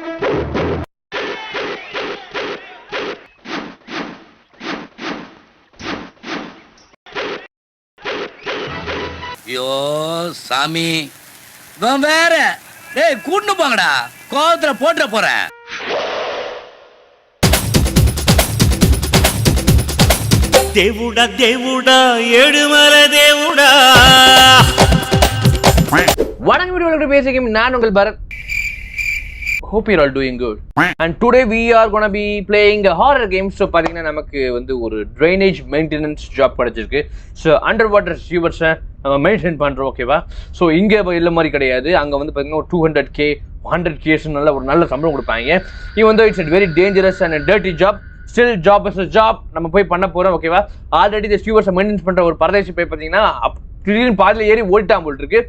ஐயோ சாமி, இவன் வேற. டேய் கூட்டு போங்கடா, கோவத்துல போட்டுற போறேன். దేవుడా దేవుడా ஏழுமலை దేవుడా. வணக்கம் வீடியோல பேசிக்கும் நான் உங்கள் Bharat. Hope you're all doing good. And today we are going to be playing a horror game. So பாத்தீங்கன்னா நமக்கு வந்து ஒரு drainage maintenance job கிடைச்சிருக்கு. So underwater sewers நம்ம மெயின்டைன் பண்றோம், ஓகேவா? ஸோ இங்கே இல்லை மாதிரி கிடையாது. அங்கே வந்து பார்த்தீங்கன்னா ஒரு 200K 100K நல்ல ஒரு நல்ல சம்பளம் கொடுப்பாங்க. இது வந்து it's very dangerous and dirty job. Still job is a job. நம்ம போய் பண்ண போகிறோம், ஓகேவா? ஆல்ரெடி இந்த ஸ்டூவர்ஸை மெயின்டைன் பண்ணுற ஒரு பரதேசி போய் பார்த்தீங்கன்னா திடீர்னு பாதியில் ஏறி ஓல்ட்டாக போல் இருக்கு.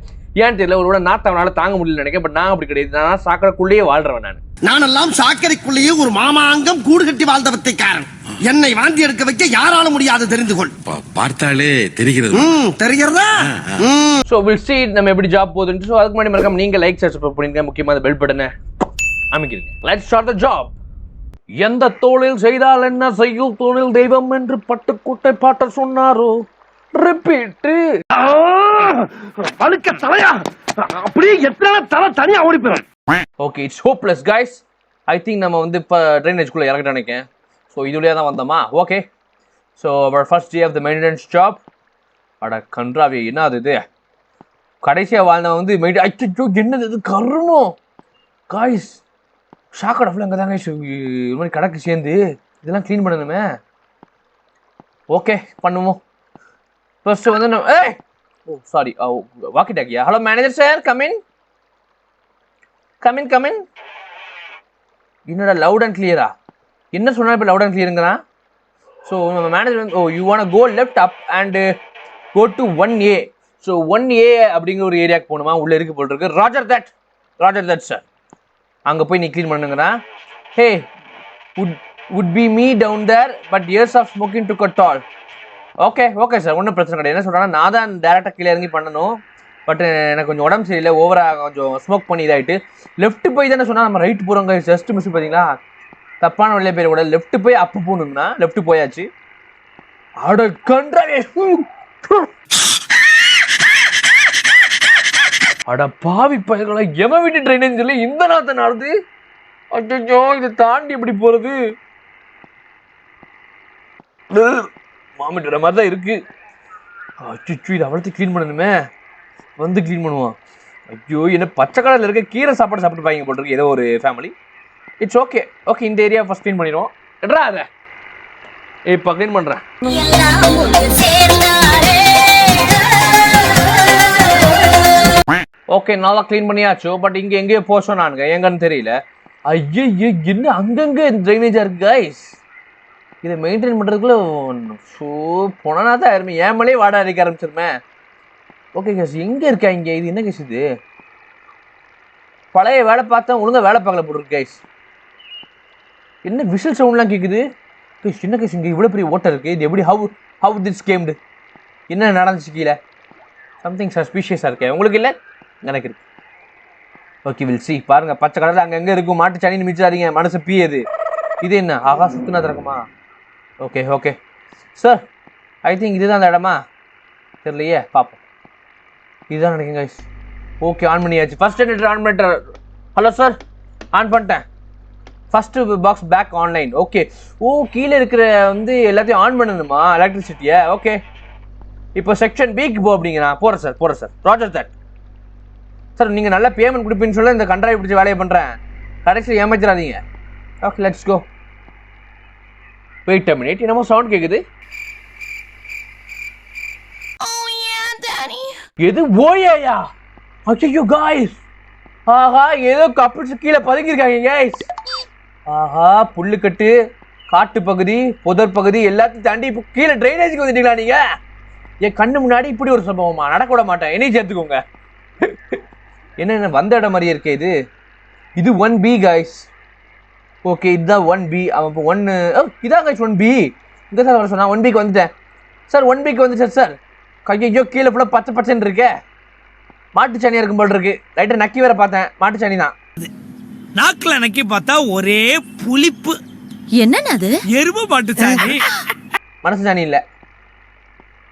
ஏன்னு தெரியல, ஒரு நாத்த அவனால தாங்க முடியல நினைக்கிறேன். பட் நான் அப்படி கிடையாது. நான் சாக்கடைக்குள்ளேயே வாழ்றவன். நானெல்லாம் சாக்கடைக்குள்ளேயே ஒரு மாமாங்கம் கூடு கட்டி வாழ்ந்த வித்தைக்காரன். என்னை வாந்தி எடுக்க வைக்க யாரால முடியாது, தெரிந்து கொள். பார்த்தாலே தெரிகிறது. தெரிகிறதா? சோ வில் see நம்ம எப்படி ஜாப் போகுதுன்னு. சோ அதுக்கு முன்னாடி மறக்காம நீங்க லைக் சப்ஸ்கிரைப் பண்ணுங்க, முக்கியமா அந்த பெல் பட்டனை அமைக்கிறீங்க. Let's start the job. எந்த தொழில் செய்தால் என்ன, செய்யும் தொழில் தெய்வம் என்று பட்டுக்கோட்டை பாட்டர் சொன்னாரோ. ரிப்பீட். பழுக்க தலையா அப்படியே எத்தனை தலை தனியா ஓடி போயிடும். Okay, it's hopeless guys. I think நம்ம வந்து இப்போ ட்ரைனேஜ்குள்ளே இறக்கிட்டு நினைக்கிறேன். ஸோ இதுலேயே தான் வந்தோமா? Okay, so our first day of the maintenance job. அட கன்றாவி, என்ன அது இது? கடைசியாக வாழ்ந்த வந்து அச்சோ என்னது இது கருமம் காய்ஸ். ஷாக்கோட ஃபுல்லாக அங்கே தாங்க இது மாதிரி கடைக்கு சேர்ந்து இதெல்லாம் க்ளீன் பண்ணணுமே. ஓகே பண்ணுவோம். ஃபர்ஸ்ட்டு வந்து சாரி வாக்கி டாக்கியா. Hello manager sir, come in come in come in. என்னோட லவுட் அண்ட் கிளியரா? என்ன சொன்னா இப்போ லவுட் அண்ட் கிளியருங்கிறான். ஸோ நம்ம மேனேஜர் வந்து you want go left up and go to 1A. So 1A அப்படிங்கிற ஒரு ஏரியாவுக்கு போகணுமா, உள்ளே இருக்கு போல் இருக்கு. Roger that sir. அங்கே போய் நீ க்ளீன் பண்ணுங்கிறான். Hey would be me down there but years of smoking took a toll. Okay sir, ஒன்றும் பிரச்சனை கிடையாது. என்ன சொல்கிறாங்கன்னா நான் தான் டேரெக்டாக கீழே இறங்கி பண்ணணும். பட் எனக்கு கொஞ்சம் உடம்பு சரியில்லை, ஓவராக கொஞ்சம் ஸ்மோக் பண்ணி இதாகிட்டு. லெஃப்ட் போய் தானே சொன்னால் நம்ம ரைட் போகிறோங்க. ஜஸ்ட் மிஸ் பார்த்தீங்களா, தப்பான வழியில பேர் கூட. லெஃப்ட் போய் அப்பு போகணுங்கன்னா லெஃப்ட் போயாச்சு. அட கன்றாவே, அட பாவி பயிர்களை எவன் வீட்டு ட்ரைனேஜ் சொல்லி இந்த நாத்த நாடுது. அச்சோ, இதை தாண்டி எப்படி போகிறது? மாமிட்டுற மாதிரி தான் இருக்கு. அச்சோ, இது அவ்வளோத்தையும் க்ளீன் பண்ணணுமே. வந்து க்ளீன் பண்ணுவான். ஐயோ, என்ன பச்சை கலரில் இருக்க கீரை சாப்பாடு சாப்பிட்டு பாய்ங்க போட்டிருக்கு ஏதோ ஒரு ஃபேமிலி. It's okay. இந்த ஏரியா ஃபர்ஸ்ட் க்ளீன் பண்ணிடுவோம். எட்ரா அதை இப்போ க்ளீன் பண்ணுறேன். ஓகே, நல்லா க்ளீன் பண்ணியாச்சு. பட் இங்கே எங்கேயோ போச்சோம் நானுங்க, எங்கன்னு தெரியல. ஐயோ, என்ன அங்கங்கே ட்ரைனேஜாக இருக்கு கைஸ். இதை மெயின்டைன் பண்ணுறதுக்குள்ள ஸோ போனா தான் யாருமே ஏன் மேலே வாட அடிக்க ஆரம்பிச்சிருமே. ஓகே கேஸ், எங்கே இருக்கா இங்கே? இது என்ன கேஸ்? இது பழைய வேலை பார்த்தா ஒழுங்காக வேலை பார்க்கல போட்டுருக்கு கைஸ். என்ன விசில் சவுண்ட்லாம் கேட்குது கேஸ்? என்ன கேஸ் இங்கே இவ்வளோ பெரிய ஓட்டர் இருக்குது? இது எப்படி ஹவு திஸ் கேம்டு? என்ன நடந்துச்சு கீழே? சம்திங் சஸ்பீஷியஸாக இருக்கேன். உங்களுக்கு இல்லை, எனக்கு இருக்கு. Okay, will see. பாருங்கள், பச்சை கலரில் அங்கங்கே இருக்கும். மாட்டு சனின்னு மிச்சாதீங்க, மனசு பியது. இது என்ன ஆகா சுற்றுனா திறக்குமா? ஓகே சார், ஐ திங்க் இதுதான் அந்த இடமா? தெரியலையே, பார்ப்போம். இதுதான் நினைக்கிறேன் கைஸ். ஓகே, ஆன் பண்ணியாச்சு. ஃபர்ஸ்ட் ஜெனரேட்டர் ஆன் பண்ணிட்டேன். ஹலோ சார், ஆன் பண்ணிட்டேன். First box pack online. Okay. கீழே இருக்கிற வந்து எல்லாத்தையும் ஆன் பண்ணணுமா, எலக்ட்ரிசிட்டியை? ஓகே, இப்போ செக்ஷன் பிக்கு போ அப்படிங்கிறா. போகிறேன் சார். Rajat that sir. நீங்கள் நல்லா பேமெண்ட் கொடுப்பீன்னு சொல்ல இந்த கண்ட்ராக்ட் பிடிச்சி வேலையை பண்ணுறேன். கடைசியில் ஏமாச்சிடாதீங்க. Okay, let's go. Wait a minute, என்னமோ சவுண்ட் கேக்குது. எது ஓயா? ஐயோ காய்ஸ், ஆஹா ஏதோ கப்பிள்ஸ் கீழே பதுங்கிருக்காங்க காய்ஸ். ஆஹா, புல்லுக்கட்டு, காட்டு பகுதி, புதர் பகுதி எல்லாத்தையும் தாண்டி இப்போ கீழே ட்ரைனேஜுக்கு வந்துட்டீங்களா நீங்க? என் கண்ணு முன்னாடி இப்படி ஒரு சம்பவமா? நடக்க விட மாட்டேன், என்னையும் சேர்த்துக்கோங்க. என்ன வந்த இடம் மாதிரியே இருக்கே இது. இது 1B காய்ஸ். ஓகே, இதுதான் 1B. அவன் இப்போ 1 இதான் கைஸ் 1B. இங்கே சார் வர சொன்னா 1Bக்கு வந்துட்டேன் சார். 1Bக்கு வந்துட்டேன் சார். கையோ, கீழே ஃபுல்லாக பச்சைன்னு இருக்கே. மாட்டு சனியாக இருக்கும் போல் இருக்கு. லைட்டாக நக்கி வேற பார்த்தேன், மாட்டு சனி தான். நாக்குல நக்கி பார்த்தா ஒரே புளிப்பு. என்னன்னு அது? எருமை மாட்டு சாணி. மனசு சாணி இல்ல.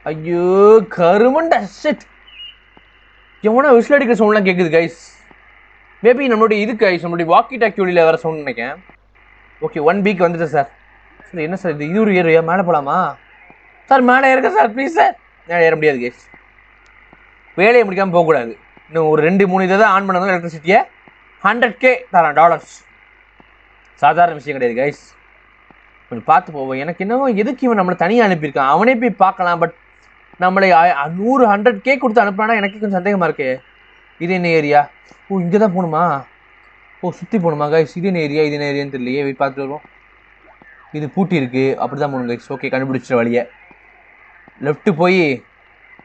ஐயோ கருமண்ட ஷிட். எவனா விசில் அடிக்கிற சவுண்ட்லாம் கேட்குது கைஸ். மேபி நம்மளுடைய இது கைஸ், நம்மளுடைய வாக்கி டாக்கியோலியில் வர சவுண்ட் நினைக்கிறேன். ஓகே 1Bக்கு வந்துட்டேன் சார். சார் என்ன சார் இது ஒரு ஏரியா, மேலே போகலாமா சார்? மேலே ஏறுங்க சார் ப்ளீஸ் சார். மேலே ஏற முடியாது கைஸ், வேலையை முடிக்காமல் போகக்கூடாது. இன்னும் ஒரு 2-3 இதை தான் ஆன் பண்ணணும். எலக்ட்ரிசிட்டியை 100K தரேன் டாலர்ஸ். சாதாரண விஷயம் கிடையாது கைஸ், கொஞ்சம் பார்த்து போவோம். எனக்கு என்னவோ எதுக்கு இவன் நம்மளை தனியாக அனுப்பியிருக்கான், அவனே போய் பார்க்கலாம். பட் நம்மளை 100-100K கொடுத்து அனுப்புனா எனக்கு கொஞ்சம் சந்தேகமாக இருக்கே. இது என்ன ஏரியா? ஓ இங்கே தான் போகணுமா? ஓ சுற்றி போகணுமா கைஸ்? இது என்ன ஏரியா, இது என்ன ஏரியான்னு தெரியலையே. போய் பார்த்துட்டு வருவோம். இது பூட்டி இருக்குது, அப்படி தான் போகணும் கைஸ். ஓகே கண்டுபிடிச்சிட்ட வழியை. லெஃப்ட்டு போய்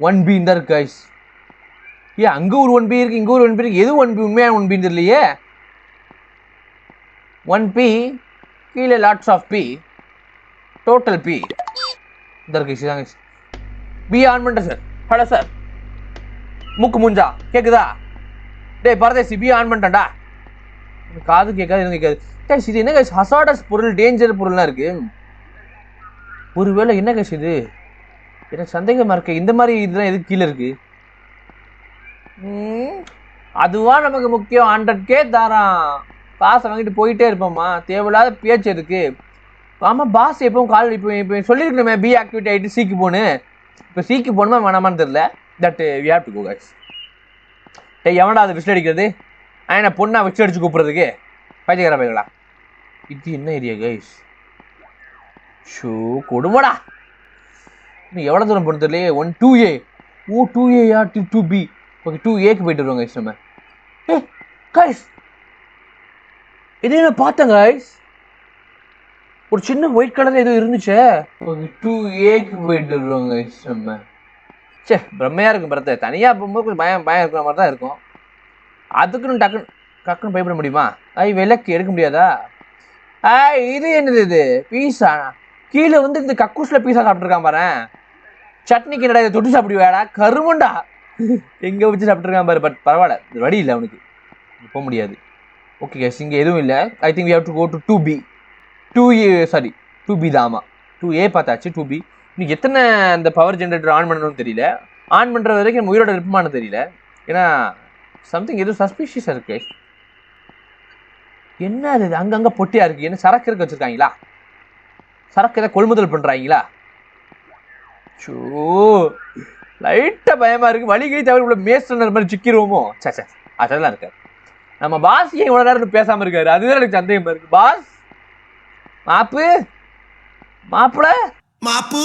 1B தான் இருக்கு கைஸ். ஏன் அங்கே ஒரு 1B இருக்குது, இங்கே ஒரு 1B இருக்குது. எது 1B உண்மையான 1Bன்னு தெரியலையே. 1P கீழே lots of P, total P இந்த இருக்கு கைஸ். இதாங்க பி ஆன் பண்ணிட்டேன் சார். ஹலோ சார், மூக்கு மூஞ்சா கேட்குதா? டேய் பரதேசி பி ஆன் பண்ணிட்டேன்டா. காது கேட்காது, எதுவும் கேட்காது கைஸ். இது என்ன கைஸ், ஹசார்டஸ் பொருள், டேஞ்சர் பொருள்லாம் இருக்கு. ஒருவேளை என்ன கைஸ் இது, எனக்கு சந்தேகமாக இருக்கு. இந்த மாதிரி இதெல்லாம் எதுக்கு கீழே இருக்கு? அதுவா நமக்கு முக்கியம். 100K தாரான், காசை வாங்கிட்டு போயிட்டே இருப்போம்மா. தேவையில்லாத பேச்சு எதுக்கு? ஆமாம் பாஸ் எப்பவும் கால் இப்போ சொல்லியிருக்கணுமே பி ஆக்டிவிட்டி ஆகிட்டு சீக்கு போன்னு. இப்போ சீக்கு போகணுமா வேணாமான்னு தெரில. That we have to go guys. டேய் எவன்டா அது விசில் அடிக்கிறது? என்ன பொண்ணா விசில் அடிச்சு கூப்பிட்றதுக்கு? பைத்தியக்கார பையங்களா. இது என்ன ஏரியா கைஸ்? ஷோ கொடுமடா. இன்னும் எவ்வளோ தூரம் போகணும் தெரியலையே. 2A. ஓ 2A 2B. ஓகே 2Aக்கு போயிட்டு வருவோம் கைஸ் நம்ம. ஏ கைஸ் இது என்ன பார்த்தேன் கைஸ், ஒரு சின்ன ஒயிட் கலர் ஏதோ இருந்துச்சே. ஓகே 2Aக்கு போயிட்டு வருவோம் கைஸ் நம்ம. சே பிரம்மையாக இருக்கும் பரத்தை. தனியாக போகும்போது கொஞ்சம் பயம் இருக்கிற மாதிரி தான் இருக்கும். அதுக்குன்னு டக்குன்னு பயப்பட முடியுமா? விளக்கு எடுக்க முடியாதா? இது என்னது இது? பீஸா கீழே வந்து இந்த கக்கூஸில் பீஸா சாப்பிட்ருக்கான் பாரு. சட்னிக்கு என்னடா இதை தொட்டு சாப்பிடுவேடா கருமண்டா. எங்கே வச்சு சாப்பிட்ருக்கான் பாரு. பட் பரவாயில்ல, இது வழி இல்லை அவனுக்கு, போக முடியாது. ஓகே கேஸ் இங்கே எதுவும் இல்லை. I think we have to go to 2B. 2A sorry 2B தான். ஆமாம் 2A பார்த்தாச்சு. 2B இன்னும் எத்தனை அந்த பவர் ஜென்ரேட்டர் ஆன் பண்ணணும்னு தெரியல. ஆன் பண்ணுற வரைக்கும் நம்ம உயிரோட இருப்பமானு தெரியல. ஏன்னா சம்திங் எதுவும் சஸ்பீஷியஸாக இருக்கு. என்ன அது அங்கங்கே பொட்டியாக இருக்குது? என்ன சரக்கு இருக்க வச்சுருக்காங்களா? சரக்கு எதாவது கொள்முதல் பண்ணுறாங்களா? ஷோ லைட்டாக பயமாக இருக்குது. வழிகளே தவிர இவ்வளோ மேஸ்டர் மாதிரி சிக்கிடுவோமோ? சே அதெல்லாம் இருக்காது. நம்ம பாஸ் ஏன் இவ்வளோ நேரம் பேசாமல் இருக்காரு? அதுதான் எனக்கு சந்தேகமாக இருக்குது. பாஸ் மாப்பு மாப்பிள மாப்பு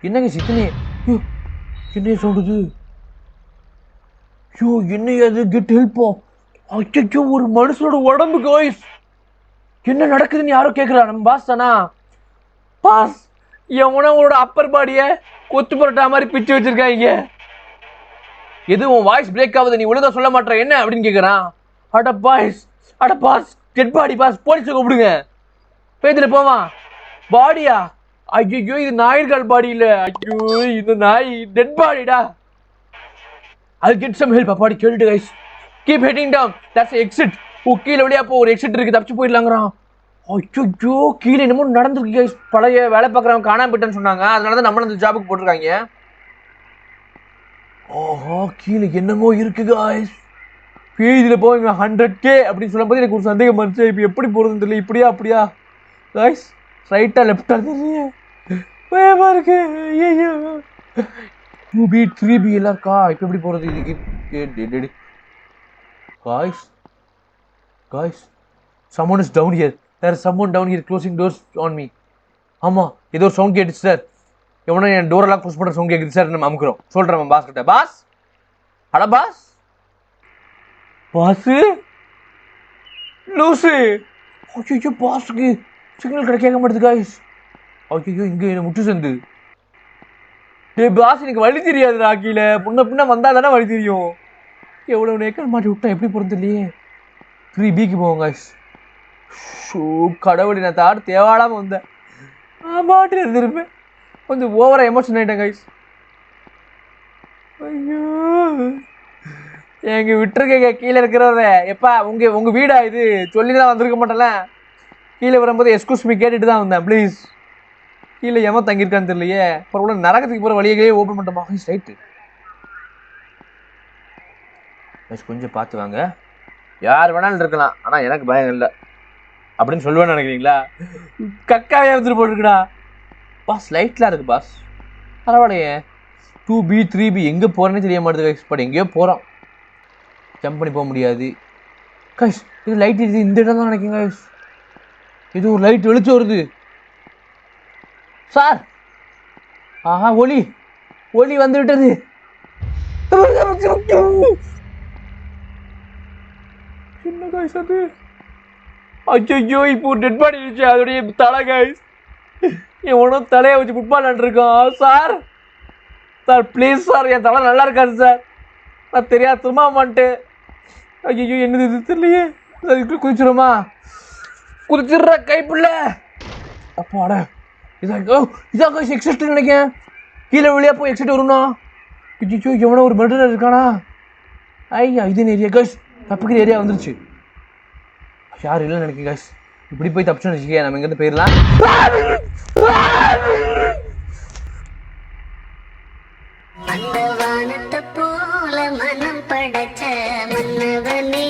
என்னங்க சித்தனே என்ன சொல்றது? ஐயோ என்ன அது? கெட் ஹெல்ப்போ. அச்சோ ஒரு மனுஷனோட உடம்பு காய்ஸ். என்ன நடக்குதுன்னு யாரோ கேட்குறா. நம்ம பாஸ் தானா? பாஸ் எவனோட அப்பர் பாடியை கொத்து புரட்டா மாதிரி பிச்சு வச்சிருக்காங்க. எதுவும் வாய்ஸ் பிரேக் ஆகுது, நீ ஒழுங்கா சொல்ல மாட்டேற என்ன அப்படின்னு கேட்குறான். அட பாஸ் டெட் பாடி பாஸ், போலீஸை கூப்பிடுங்க. பேத்துல போவான். பாடியா? ஐயோ இது நாயிர்கள் பாடி இல்ல. ஐயோ இது நாய் டெட் பாடிடா. I'll get some help. Body கேளுடு guys. Keep heading down. That's the exit. ஓ கீழே வழியா போ, ஒரு எக்ஸிட் இருக்கு, தப்பிச்சு போயிடலாங்கிறான். ஐயோ கீழே என்னமோ நடந்துருக்கு கைஸ். பழைய வேலை பார்க்குறவங்க காணாம போயிட்டேன்னு சொன்னாங்க. அதனால தான் நம்மள அந்த ஜாபுக்கு போட்டிருக்காங்க. ஓஹோ கீழே என்னமோ இருக்கு காய்ஸ். பேஜில் போய் 100K அப்படின்னு சொல்லும்போது எனக்கு ஒரு சந்தேகம் வந்துச்சு. இப்போ எப்படி போகிறதுன்னு தெரியல. இப்படியா அப்படியா காய்ஸ்? ரைட்டாக லெஃப்டாக தெரியல, பயமா இருக்கு. ஐயோ 2B 3B எல்லாம் இருக்கா? இப்போ எப்படி போகிறது இதுக்கு? Guys someone is down here. There is someone down here closing doors on me. ஆமாம் ஏதோ ஒரு சவுண்ட் கேட்டுச்சு சார். எவனோ என் டோரெல்லாம் க்ளோஸ் பண்ணுற சவுண்ட் கேட்குது சார். நம்ம அமுக்குறோம். சொல்கிறேன் பாஸ் கிட்ட. பாஸ் அட பாஸு லூஸு. ஐயோ பாஸுக்கு சிக்னல் கிடைக்க மாட்டேது காய்ஸ். ஐயோ இங்கே என்ன முட்டு சந்து. டே பாஸ் எனக்கு வழி தெரியாது. ராக்கியில் பின்ன வந்தால் தானே வழி தெரியும். எவ்வளோ நேக்கல் மாட்டி விட்டா எப்படி போகிறது இல்லையே. 3Bக்கு போவோம் காய்ஸ். ஷூ கடவுளை நான் தாடு தேவாடாமல் வந்தேன். மாட்டில் இருந்திருப்பேன். கொஞ்சம் ஓவராக எமோஷன் ஆகிட்டேன் கைஸ். ஐயோ எங்க விட்டுருக்கேங்க கீழே இருக்கிறவர எப்பா உங்க வீடா இது சொல்லி தான் வந்திருக்க மாட்டேன்ல. கீழே வரும்போது எஸ்கூஸ் மீ கேட்டுட்டு தான் வந்தேன். ப்ளீஸ் கீழே எவன் தங்கியிருக்கான்னு தெரியலையே. அப்புறம் உள்ள நரகத்துக்கு போகிற வழியே ஓப்பன் பண்ணிட்டோமா ரைட்டு. கொஞ்சம் பார்த்து வாங்க, யார் வேணாலும் இருக்கலாம், ஆனால் எனக்கு பயம் இல்லை அப்படின்னு சொல்லுவேன்னு நினைக்கிறீங்களா? கக்காவே வந்துட்டு போட்டுருக்குடா பாஸ். லைட்லாம் இருக்கு பாஸ், பரவாயில்லையே. 2B 3B எங்கே போகிறேன்னு தெரிய மாட்டேது. பட் எங்கேயோ போகிறோம், ஜம்ப் பண்ணி போக முடியாது கைஸ். இது லைட் இது இந்த இடம் தான் நினைக்கிறேன் கைஸ். இது ஒரு லைட் வெளிச்சம் வருது சார். ஆஹா ஒளி ஒளி வந்து விட்டது. என்ன கைஸ் அது? அச்சோ இப்போ டெட் பாடி இருந்துச்சு அதோடைய தலை கைஸ். எவனோ தலையை வச்சு ஃபுட்பால் விளாண்டுருக்கான் சார். சார் ப்ளீஸ் சார், என் தலை நல்லா இருக்காது சார், நான் தெரியாது திரும்ப மாட்டேன். ஐயோ என்னது இது தெரியலையே. குதிச்சிருமா? குதிச்சிடுற கைப்புள்ள. அப்பாடா இதான் கைஸ் எக்ஸிட் நினைக்கிறேன். கீழே வெளியே போய் எக்ஸிட் வரும்னா. ஐயோ எவனோ ஒரு மெட்டர் இருக்கானா? ஐயா இது ஏரியா கைஸ், தப்புக்கிற ஏரியா வந்துருச்சு. யார் இல்லைன்னு நினைக்கிறேன் கைஸ். இப்படி போய் தப்பிச்சோன்னு வச்சுக்க நம்ம இங்கேருந்து போயிடலாம். அந்த வானத்தை போல மனம் படைச்ச மன்னவனே.